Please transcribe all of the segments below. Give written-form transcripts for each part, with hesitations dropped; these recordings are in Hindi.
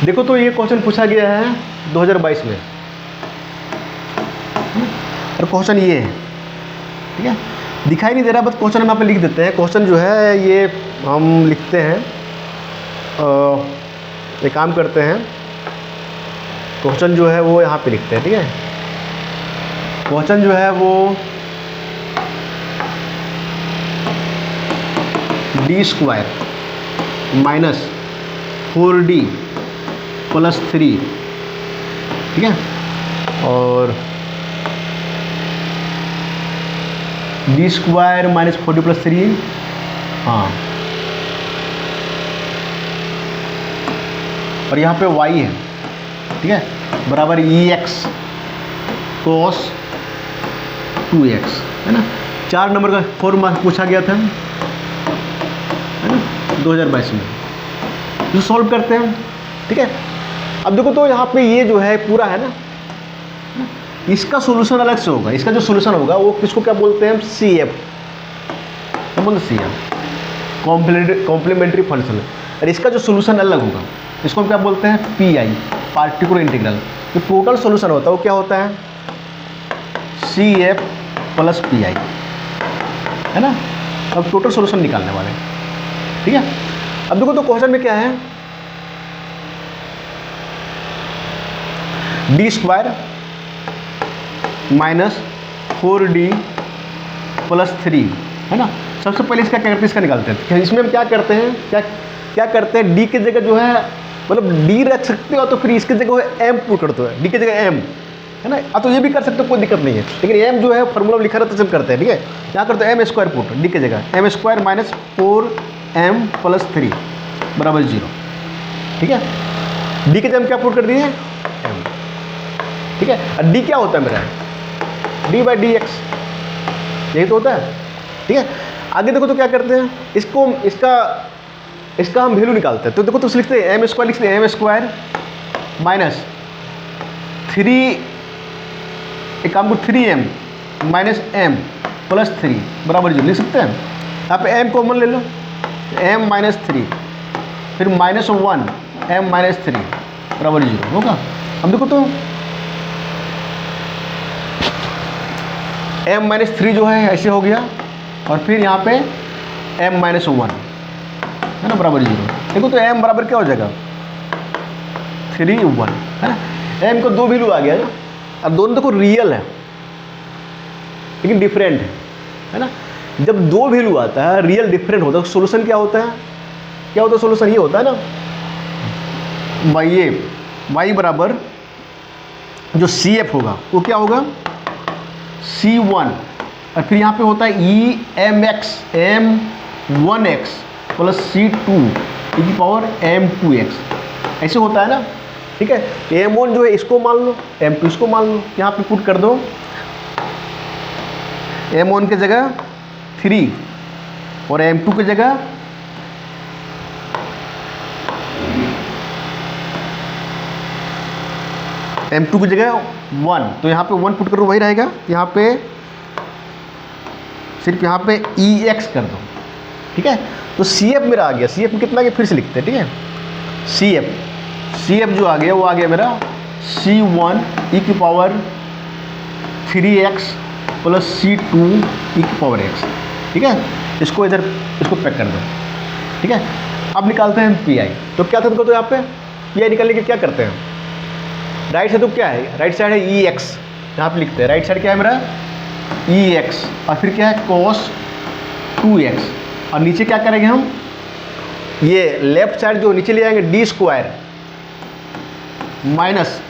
देखो तो ये क्वेश्चन पूछा गया है 2022 में, और क्वेश्चन ये है, ठीक है। दिखाई नहीं दे रहा, बस क्वेश्चन हम यहाँ पे लिख देते हैं। क्वेश्चन जो है ये हम लिखते हैं, एक काम करते हैं, क्वेश्चन जो है वो यहाँ पे लिखते हैं, ठीक है। क्वेश्चन जो है वो d² माइनस 4d प्लस 3, ठीक है, और d² माइनस 4d प्लस 3, हाँ, और यहाँ पे y है, ठीक है, बराबर ex cos 2x, है ना। 4 नंबर का 4 मार्क्स पूछा गया था, है ना, 2022 में। जो सॉल्व करते हैं, ठीक है। अब देखो तो यहाँ पे ये जो है पूरा है ना, इसका सॉल्यूशन अलग से होगा। इसका जो सॉल्यूशन होगा वो किसको क्या बोलते हैं हम, CF, क्या बोलते हैं, CF कॉम्प्लीमेंट्री फंक्शन। और इसका जो सॉल्यूशन अलग होगा इसको हम क्या बोलते हैं, PI, पार्टिकुलर इंटीग्रल। जो टोटल सॉल्यूशन होता है वो क्या होता है, CF प्लस PI, है ना। अब टोटल सॉल्यूशन निकालने वाले, ठीक है। अब देखो तो क्वेश्चन में क्या है, d² माइनस 4d प्लस 3, है ना। सबसे पहले इसका क्या करते हैं, इसका निकालते हैं। इसमें हम क्या करते हैं, क्या करते हैं, d की जगह जो है, मतलब d रख सकते हो, तो फिर इसकी जगह m पुट करते हो, d की जगह m, है ना। तो ये भी कर सकते हो, कोई दिक्कत नहीं है, लेकिन m जो है फॉर्मूला लिखा रहता है तो करते हैं, ठीक है। यहाँ करते हैं m² पुट, d की जगह m² माइनस 4m प्लस 3 बराबर 0, ठीक है। d की जगह हम क्या पुट कर दिए, m, ठीक है। और d क्या होता है मेरा, d/dx, यही तो होता है, ठीक है। आगे देखो तो क्या करते हैं, इसका हम वैल्यू निकालते हैं। तो देखो तो लिखते हैं m² लिखते हैं m² माइनस 3, एक काम को 3m माइनस m प्लस 3 बराबर 0 लिख सकते हैं। यहाँ पे m कॉमन ले लो, m माइनस 3, फिर माइनस 1 m माइनस 3 बराबर 0 होगा। अब देखो तो m माइनस 3 जो है ऐसे हो गया, और फिर यहाँ पे m माइनस 1, है ना, बराबर 0। देखो तो m बराबर क्या हो जाएगा, 3 1, है ना। m को 2 वैल्यू आ गया ना, अब दोनों देखो रियल है लेकिन डिफरेंट है ना। जब 2 वैल्यू आता है, रियल डिफरेंट होता है, तो सोल्यूशन क्या होता है, क्या होता है, सोल्यूशन ये होता है ना, y बराबर जो CF होगा वो क्या होगा, C1, और फिर यहाँ पे होता है EMX M1x प्लस C2 की पावर M2x, ऐसे होता है ना, ठीक है। M1 जो है इसको मान लो, M2 इसको मान लो, यहाँ पे पुट कर दो, M1 की जगह 3 और M2 की जगह M2 की जगह 1, तो यहाँ पे 1 पुट करो, वही रहेगा। यहाँ पे सिर्फ यहाँ पे EX कर दो, ठीक है। तो CF मेरा आ गया, CF कितना गया फिर से लिखते हैं, ठीक है। CF जो आ गया वो आ गया मेरा C1 e की power 3x plus C2 e की पावर x, ठीक है। इसको इधर इसको पैक कर दो, ठीक है। अब निकालते हैं PI। तो क्या था, तो यहाँ पे PI निकालने के क्या करते हैं, राइट साइड तो क्या है, राइट साइड है EX, यहाँ पे लिखते हैं राइट साइड क्या है मेरा EX, और फिर क्या है cos 2x, और नीचे क्या करेंगे हम, ये लेफ्ट साइड जो नीचे ले आएंगे d² माइनस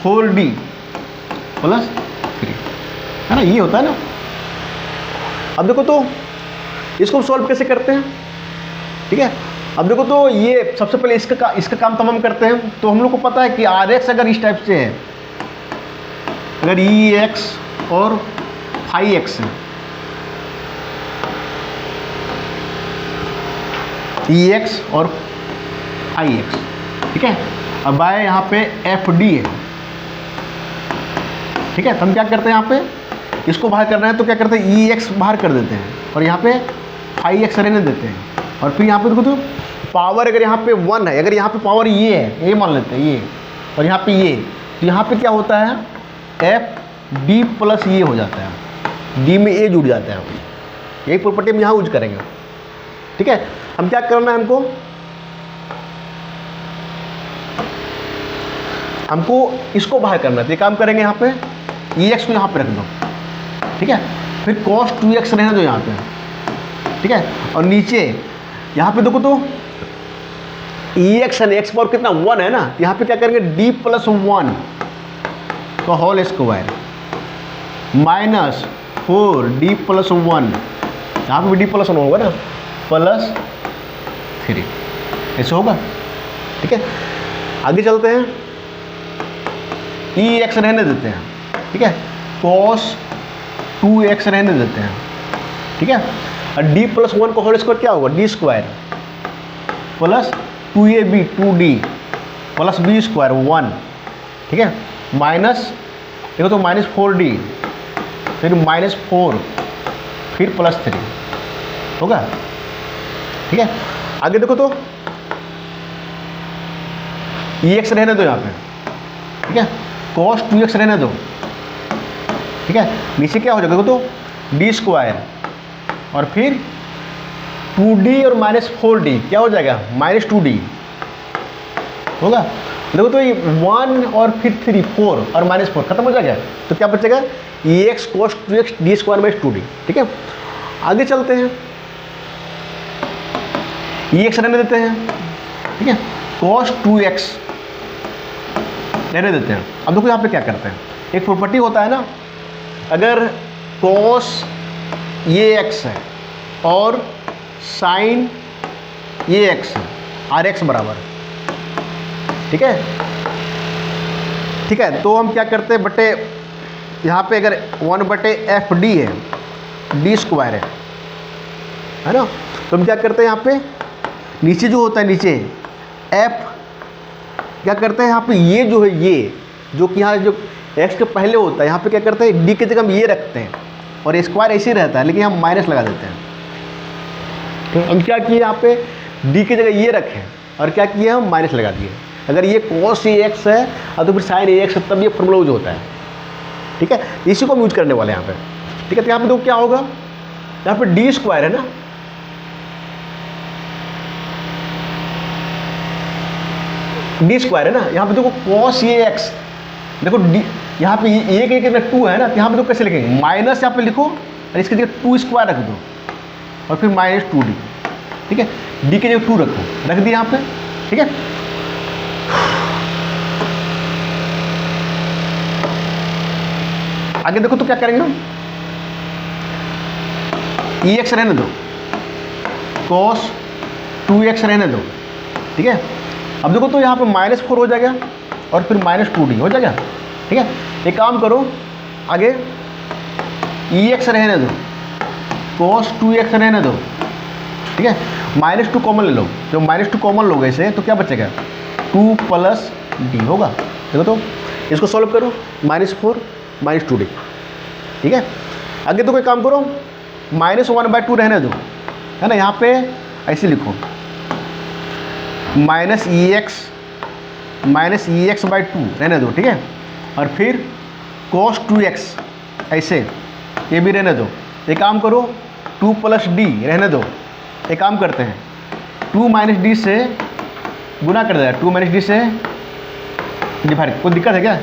4d प्लस 3, है ना, ये होता है ना। अब देखो तो इसको सॉल्व कैसे करते हैं, ठीक है। अब देखो तो ये सबसे पहले इसका काम तमाम करते हैं। तो हम लोग को पता है कि RX अगर इस टाइप से है, अगर EX और phi-x है, EX और phi-x, ठीक है। अब आए यहाँ पे FD है, ठीक है। तो हम क्या करते हैं, यहाँ पे इसको बाहर करना है तो क्या करते हैं, EX बाहर कर देते हैं और यहाँ पे phi-x रहने देते हैं, और फिर यहाँ पे देखो तो पावर अगर यहाँ पे 1 है, अगर यहाँ पे पावर ये है, ये मान लेते हैं ये, और यहाँ पे ये, तो यहाँ पे क्या होता है, एफ डी प्लस ये हो जाता है, डी में ए जुड़ जाता है। यही प्रॉपर्टी हम यहाँ यूज करेंगे। ठीक है, हम क्या करना है, हमको इसको बाहर करना है। तो ये काम करेंगे, यहाँ पे ई एक्स को यहाँ पे रख दो। ठीक है, फिर cos 2x रहने दो यहाँ पे। ठीक है, और नीचे यहाँ पे देखो तो ई एक्स है, एक्स पावर कितना 1 है ना, यहाँ पे क्या करेंगे d प्लस 1 का whole square minus 4d plus 1, यहाँ पे भी d प्लस 1 होगा ना, प्लस 3, ऐसे होगा। ठीक है, आगे चलते हैं, ई एक्स रहने देते हैं। ठीक है, cos 2x रहने देते हैं। ठीक है, और d प्लस 1 का होल स्क्वायर क्या होगा, d square plus 2ab 2d plus b square 1। ठीक है, माइनस देखो तो माइनस 4d, फिर माइनस 4, फिर प्लस 3 होगा। ठीक है, आगे देखो तो एक्स रहने दो यहाँ पे। ठीक है, cos 2x रहने दो। ठीक है, नीचे क्या हो जाएगा, देखो तो डी स्क्वायर और फिर 2d और माइनस 4d क्या हो जाएगा, माइनस 2d होगा। देखो तो ये 1 और फिर 3 4 और माइनस 4 खत्म हो जाएगा, तो क्या बचेगा, e x cos 2x d square minus 2d। ठीक है, आगे चलते हैं, ई एक्स रहने देते हैं। ठीक है, cos 2x रहने देते हैं। अब देखो यहाँ पे क्या करते हैं, एक प्रॉपर्टी होता है ना, अगर cos ये x है और sin ये x है, आर एक्स बराबर। ठीक है, ठीक है, तो हम क्या करते हैं बटे, यहाँ पे अगर 1/fd है, डी स्क्वायर है ना, तो हम क्या करते हैं यहाँ पे नीचे जो होता है, नीचे f क्या करते हैं, यहाँ पे ये जो है, ये जो कि यहाँ जो x के पहले होता है, यहाँ पे क्या करते हैं d की जगह हम ये रखते हैं और स्क्वायर ऐसे ही रहता है, लेकिन हम माइनस लगा देते हैं। तो हम क्या किए, यहाँ पे d की जगह ये रखें और क्या किए, हम माइनस लगा दिए। अगर ये cos ax है और तो फिर sin ax है, तब ये फॉर्मूला यूज होता है। ठीक है, इसी को हम यूज करने वाले हैं यहाँ पे। ठीक है, तो यहाँ पे देखो क्या होगा, यहाँ पे डी स्क्वायर है ना, डी स्क्वायर है ना, यहाँ पे देखो cos ये x, देखो डी यहाँ पे एक एक 2 है ना, तो यहाँ पे देखो कैसे लिखेंगे, माइनस यहाँ पे लिखो और इसकी जगह 2 स्क्वायर रख दो और फिर माइनस 2d। ठीक है, d की जगह 2 रखो, रख दिया यहाँ पे। ठीक है, आगे देखो तो क्या करेंगे हम, ई एक्स रहने दो, cos 2x रहने दो। ठीक है, अब देखो तो यहाँ पे -4 हो जाएगा और फिर -2d हो जाएगा। ठीक है, एक काम करो, आगे ई एक्स रहने दो, cos 2x रहने दो। ठीक है, -2 कॉमन ले लो, जब -2 कॉमन लोगे इसे तो क्या बचेगा, 2 + d होगा। देखो तो इसको सॉल्व करो, -4 -2d। ठीक है, आगे तो कोई काम करो, -1/2 रहने दो, है ना, यहाँ पे ऐसे लिखो -ex/2 रहने दो। ठीक है, और फिर cos 2x ऐसे, ये भी रहने दो। एक काम करो, 2 + d रहने दो। एक काम करते हैं, 2 - d से गुना कर देगा, 2 - d से डिवाइड, कोई दिक्कत है क्या,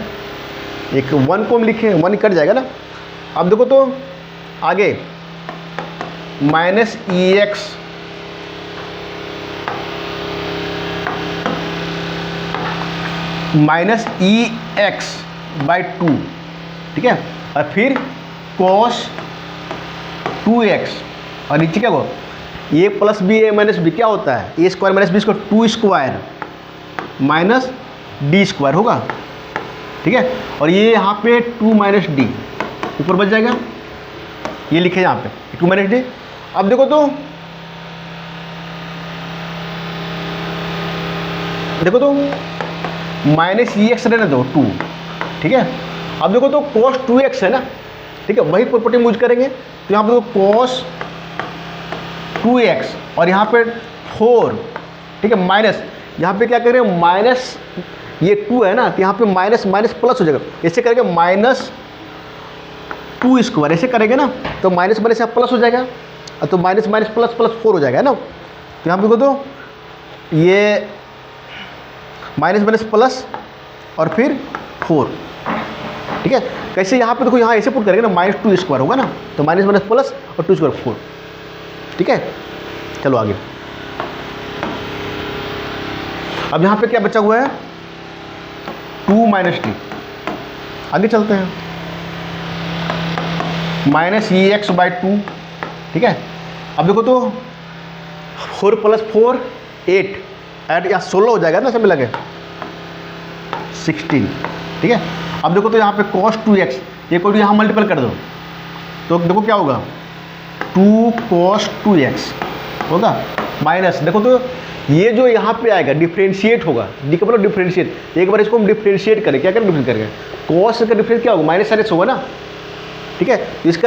एक 1 को हम लिखे, 1 कट जाएगा ना। अब देखो तो आगे -ex -ex/2। ठीक है, और फिर cos 2x और नीचे क्या हो, a + b a - b क्या होता है, a² - b² 2 square minus d square होगा। ठीक है, और ये यहाँ पे 2 - d ऊपर बच जाएगा, ये लिखे यहाँ पे 2 - d। अब देखो तो -ex रहने दो 2। ठीक है, अब देखो तो cos 2x है ना, ठीक है, वही प्रॉपर्टी यूज करेंगे। तो यहाँ पे देखो cos 2x और यहाँ पे 4, ठीक है, माइनस यहाँ पे क्या कर रहे हैं, माइनस ये 2 है ना, तो यहाँ पे माइनस माइनस प्लस हो जाएगा, ऐसे करके -2 स्क्वायर ऐसे करेंगे ना, तो माइनस माइनस यहाँ प्लस हो जाएगा, तो माइनस माइनस प्लस प्लस 4 हो जाएगा, है ना। तो यहाँ पे देखो तो ये माइनस माइनस प्लस और फिर 4, ठीक है। कैसे यहाँ पे देखो, यहाँ ऐसे पुट करेंगे ना, -2 स्क्वायर होगा ना, तो माइनस माइनस प्लस और 2 स्क्वायर 4, ठीक है। चलो आगे, अब यहाँ पे क्या बचा हुआ है, 2 - t, आगे चलते हैं, -ex/2, ठीक है। अब देखो तो 4 + 4 8, ऐड यहाँ 16 हो जाएगा ना, सब मिला के 16, ठीक है। अब देखो तो यहाँ पे cos 2x, ये कोई यहाँ मल्टीपल कर दो, तो देखो क्या होगा, 2 cos 2x होगा, माइनस देखो तो ये जो यहाँ पे आएगा डिफ्रेंशिएट होगा, डी का मतलब डिफ्रेंशिएट, एक बार इसको हम डिफ्रेंशिएट करें, क्या करें, डिफ्रेंशिएट करेंगे, cos का डिफ्रेंशिएट क्या होगा, -sin x होगा ना, ठीक है। इसका